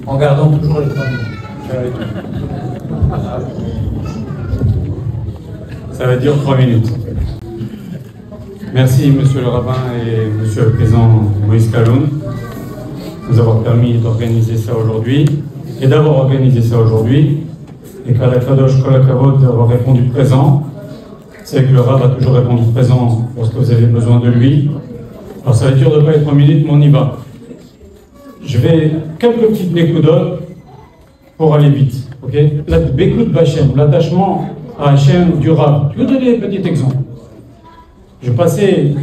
En gardant toujours les 3 minutes. Ça va dire 3 minutes. Merci Monsieur le Rabbin et Monsieur le Président Moïse Kaloun de nous avoir permis d'organiser ça aujourd'hui et d'avoir organisé ça aujourd'hui et qu'à la Kadosh Kol HaKavod d'avoir répondu présent. C'est que le Rabb a toujours répondu présent lorsque vous avez besoin de lui. Alors ça va être dur de ne pas être 3 minutes, mais on y va. Je vais quelques petites nécoudotes pour aller vite. Ok, la Békout Bachem, l'attachement à Hachem du Rabb. Je vais vous donner un petit exemple. Je passais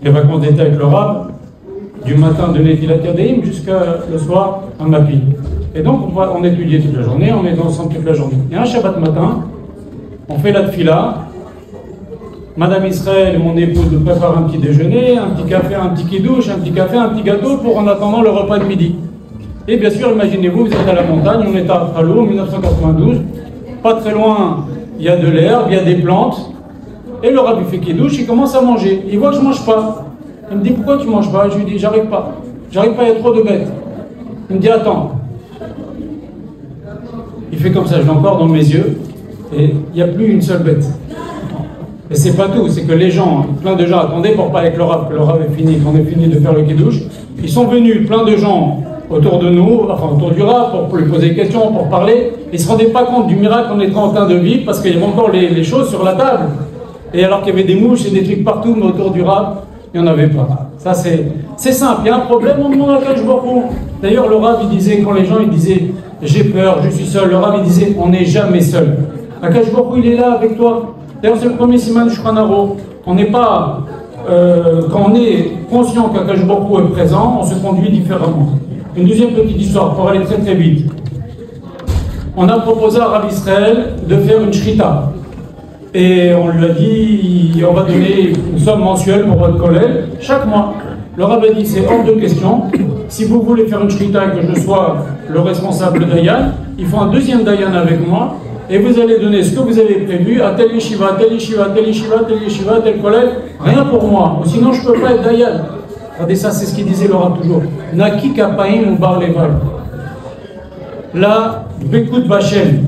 les vacances d'été avec le Rabb, du matin de Netilat Yadayim jusqu'à le soir à Mapi. Et donc on étudiait toute la journée, on est ensemble toute la journée. Et un Shabbat matin, on fait la tfila. Madame Israël, mon épouse, nous prépare un petit déjeuner, un petit café, un petit kidouche, un petit café, un petit gâteau pour en attendant le repas de midi. Et bien sûr, imaginez-vous, vous êtes à la montagne, on est à Pralo, 1992, pas très loin, il y a de l'herbe, il y a des plantes, et le Rabbi fait kidouche, il commence à manger. Il voit que je ne mange pas. Il me dit, pourquoi tu ne manges pas? Je lui dis, j'arrive pas, il y a trop de bêtes. Il me dit, attends. Il fait comme ça, je l'ai encore dans mes yeux, et il n'y a plus une seule bête. Et c'est pas tout, c'est que les gens, plein de gens attendaient pour pas avec le Rabb, que le Rabb est fini, qu'on ait fini de faire le kidouche. Ils sont venus, plein de gens, autour de nous, enfin autour du Rabb, pour lui poser des questions, pour parler. Ils ne se rendaient pas compte du miracle qu'on était en train de vivre, parce qu'il y avait encore les choses sur la table. Et alors qu'il y avait des mouches et des trucs partout, mais autour du Rabb, il n'y en avait pas. Ça c'est simple, il y a un problème, on demande à Akadosh Baruch Hu. D'ailleurs, le Rabb, il disait, quand les gens ils disaient, j'ai peur, je suis seul, le Rabb, il disait, on n'est jamais seul. Akadosh Baruch Hu, il est là avec toi. D'ailleurs, c'est le premier siman du Shulchan Aruch. On n'est pas, quand on est conscient qu'Akadosh Baruch Hu est présent, on se conduit différemment. Une deuxième petite histoire, pour aller très très vite. On a proposé à Rav Israël de faire une shrita. Et on lui a dit, on va donner une somme mensuelle pour votre collègue, chaque mois. Le Rav a dit, c'est hors de question. Si vous voulez faire une shrita et que je sois le responsable Dayan, il faut un deuxième Dayan avec moi. Et vous allez donner ce que vous avez prévu à tel yeshiva, tel yeshiva, tel yeshiva, tel yeshiva, tel collègue, rien pour moi. Ou sinon, je ne peux pas être Dayan. Regardez ça, c'est ce qu'il disait le Rav toujours. Naki kapaim ou bar leval. Là, Békout Bachem.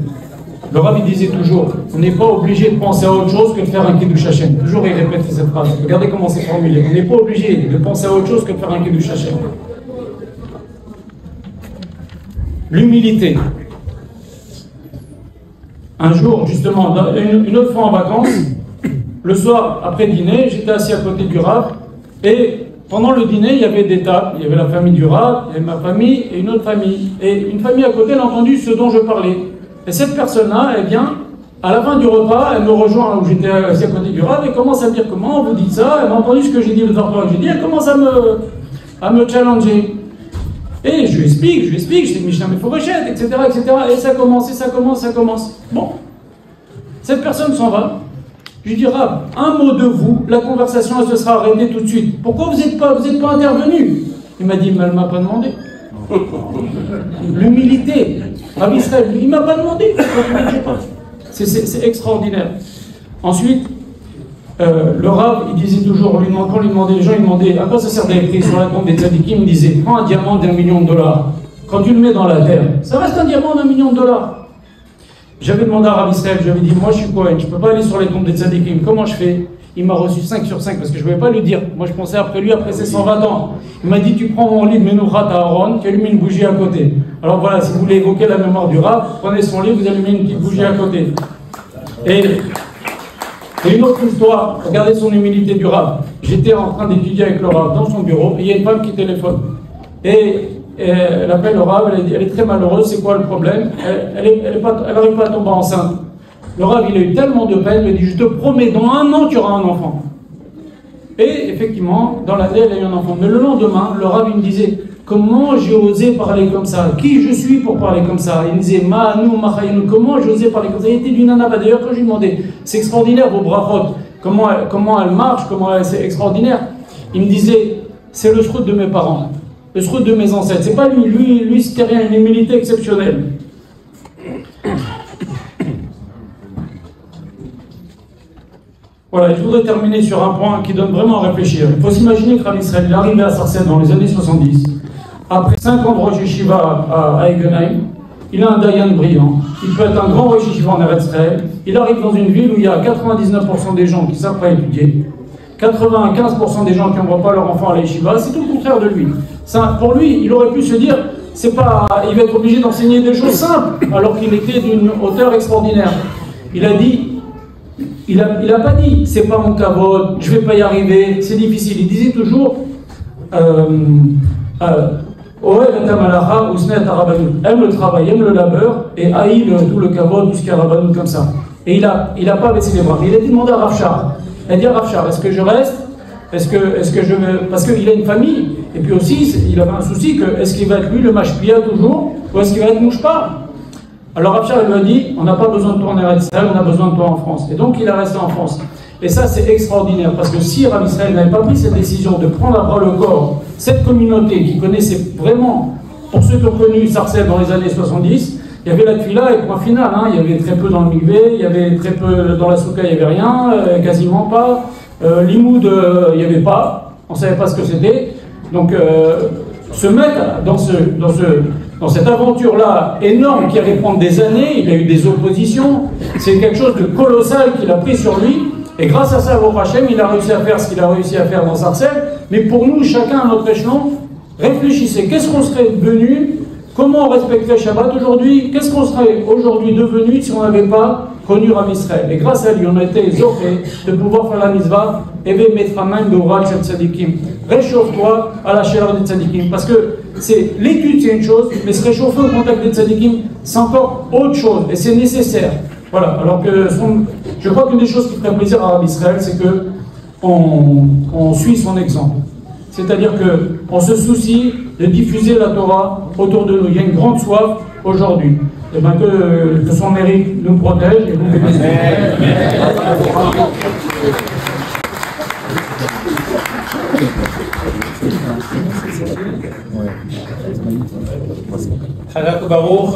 Le Rav il disait toujours, on n'est pas obligé de penser à autre chose que de faire un kiddush Hashem. Toujours il répète cette phrase. Regardez comment c'est formulé. On n'est pas obligé de penser à autre chose que de faire un kiddush Hashem. L'humilité. Un jour, justement, une autre fois en vacances, le soir, après dîner, j'étais assis à côté du Rav, et pendant le dîner, il y avait des tables. Il y avait la famille du Rav, il y avait ma famille et une autre famille. Et une famille à côté, elle a entendu ce dont je parlais. Et cette personne-là, elle vient, à la fin du repas, elle me rejoint où j'étais assis à côté du Rav, et commence à me dire comment vous dites ça. Elle m'a entendu ce que j'ai dit, le Zartor que j'ai dit, elle commence à me challenger. Et je lui explique, je dis Mishnah Meforeshet, etc., etc. Et ça commence. Bon. Cette personne s'en va. Je lui dis, Rav, un mot de vous, la conversation elle se sera arrêtée tout de suite. Pourquoi vous n'êtes pas intervenu? Il m'a dit, mais elle ne m'a pas demandé. L'humilité. Rav Israël, il ne m'a pas demandé. C'est extraordinaire. Ensuite, le Rav, il disait toujours, quand lui demandait, les gens, ils demandaient à quoi ça sert d'être écrit sur la tombe des tzadikim, il disait, prends un diamant d'1 million de dollars. Quand tu le mets dans la terre, ça reste un diamant d'1 million de dollars. J'avais demandé à Rav Israël, j'avais dit, moi je suis Kohen, je ne peux pas aller sur les tombes des tzadikim, comment je fais? Il m'a reçu 5 sur 5 parce que je ne pouvais pas lui dire. Moi je pensais après lui, après ses 120 ans. Il m'a dit, tu prends mon lit de Menouchat à Aaron, tu allumes une bougie à côté. Alors voilà, si vous voulez évoquer la mémoire du Rav, prenez son lit, vous allumez une petite bougie à côté. Et une autre histoire, regardez son humilité du Rav. J'étais en train d'étudier avec le Rav dans son bureau, et il y a une femme qui téléphone. Et elle appelle le Rav, elle est très malheureuse, c'est quoi le problème? Elle n'arrive pas à tomber enceinte. Le Rav, il a eu tellement de peine, il a dit, je te promets, dans 1 an, tu auras un enfant. Et effectivement, dans l'année, elle a eu un enfant. Mais le lendemain, le Rav, il me disait, comment j'ai osé parler comme ça? Qui je suis pour parler comme ça? Il me disait, Ma'anu, Ma'chayenu, comment j'ai osé parler comme ça? Il était d'une nana. D'ailleurs, quand je lui demandais, c'est extraordinaire vos brachot, comment elle marche, c'est extraordinaire. Il me disait, c'est le srout de mes parents, le srout de mes ancêtres. C'est pas lui c'était rien, une humilité exceptionnelle. Voilà, je voudrais terminer sur un point qui donne vraiment à réfléchir. Il faut s'imaginer que Rav Israël est arrivé à Sarcelles dans les années 70. Après 5 ans de Rosh Yeshiva à Eigenheim, il a un dayan brillant. Il peut être un grand Rosh Yeshiva en Eretz Israël. Il arrive dans une ville où il y a 99% des gens qui savent pas étudier, 95% des gens qui n'envoient pas leur enfant à la Yeshiva. C'est tout le contraire de lui. Ça, pour lui, il aurait pu se dire, c'est pas, il va être obligé d'enseigner des choses simples, alors qu'il était d'une hauteur extraordinaire. Il a dit, il a pas dit, c'est pas mon kavod, je vais pas y arriver, c'est difficile. Il disait toujours, aime le travail, aime le labeur, et haït tout le kavod, tout ce qui est rabbanou comme ça. Et il a pas baissé les bras. Il a demandé à Rav Shar. Il a dit à Rav Shar, est-ce que je reste? Est-ce que je veux... Parce qu'il a une famille, et puis aussi, il avait un souci que, est-ce qu'il va être lui le mashpia toujours, ou est-ce qu'il va être mouchpa? Alors Rav Shar lui a dit, on n'a pas besoin de toi en Eretz Israël, on a besoin de toi en France. Et donc il a resté en France. Et ça c'est extraordinaire, parce que si Rav Israël n'avait pas pris cette décision de prendre à bras le corps cette communauté qui connaissait vraiment, pour ceux qui ont connu Sarcelles dans les années 70, il y avait la tuila et point final, hein. Il y avait très peu dans le mikvé, il y avait très peu dans la souka, il n'y avait rien, quasiment pas. Limoud, il n'y avait pas, on ne savait pas ce que c'était. Donc se mettre dans cette aventure-là énorme qui allait prendre des années, il a eu des oppositions, c'est quelque chose de colossal qu'il a pris sur lui, et grâce à ça, Baruch Hashem, il a réussi à faire ce qu'il a réussi à faire dans Sarcelles. Mais pour nous, chacun à notre échelon, réfléchissez, qu'est-ce qu'on serait devenu, comment on respecterait Shabbat aujourd'hui, qu'est-ce qu'on serait aujourd'hui devenu si on n'avait pas connu Rav Israël. Et grâce à lui, on a été exhortés de pouvoir faire la mitzvah, Eve metraman beoral shel tzadikim. Réchauffe-toi à la chaleur des tzadikim. Parce que l'étude, c'est une chose, mais se réchauffer au contact des tzadikim, c'est encore autre chose, et c'est nécessaire. Voilà, alors que je crois qu'une des choses qui ferait plaisir à Rav Israël, c'est qu'on suit son exemple. C'est-à-dire qu'on se soucie de diffuser la Torah autour de nous. Il y a une grande soif aujourd'hui. Et bien que son mérite nous protège et nous bénisse. Chazak Baruch,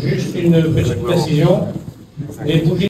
juste une petite précision. Les bougies